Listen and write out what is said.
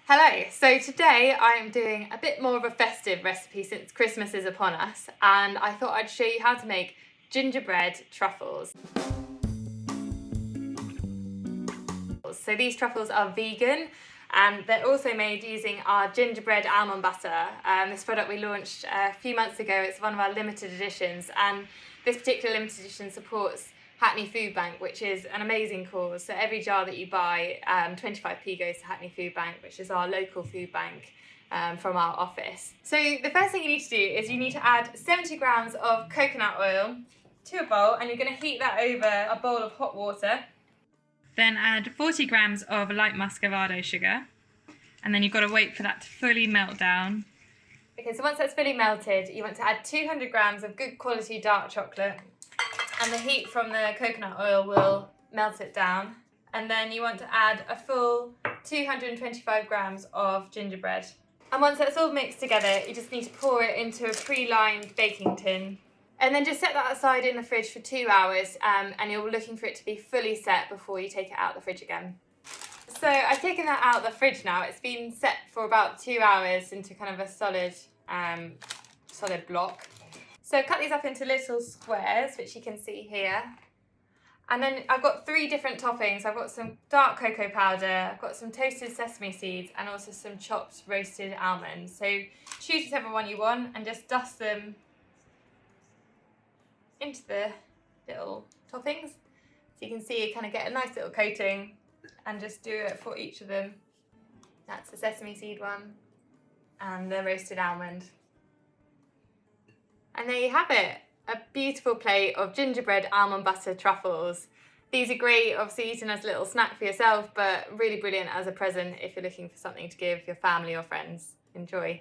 Hello, so today I'm doing a bit more of a festive recipe since Christmas is upon us, and I thought I'd show you how to make gingerbread truffles. So these truffles are vegan and they're also made using our gingerbread almond butter. This product we launched a few months ago. It's one of our limited editions, and this particular limited edition supports Hackney Food Bank, which is an amazing cause. So every jar that you buy, 25p goes to Hackney Food Bank, which is our local food bank from our office. So the first thing you need to do is you need to add 70 grams of coconut oil to a bowl, and you're going to heat that over a bowl of hot water. Then add 40 grams of light muscovado sugar, and then you've got to wait for that to fully melt down. Okay, so once that's fully melted, you want to add 200 grams of good quality dark chocolate, and the heat from the coconut oil will melt it down. And then you want to add a full 225 grams of gingerbread. And once that's all mixed together, you just need to pour it into a pre-lined baking tin. And then just set that aside in the fridge for 2 hours, and you're looking for it to be fully set before you take it out of the fridge again. So I've taken that out of the fridge now. It's been set for about 2 hours into kind of a solid block. So cut these up into little squares, which you can see here. And then I've got 3 different toppings. I've got some dark cocoa powder, I've got some toasted sesame seeds, and also some chopped roasted almonds. So choose whichever one you want and just dust them into the little toppings. So you can see you kind of get a nice little coating, and just do it for each of them. That's the sesame seed one and the roasted almond. And there you have it, a beautiful plate of gingerbread almond butter truffles. These are great, obviously eaten as a little snack for yourself, but really brilliant as a present if you're looking for something to give your family or friends. Enjoy.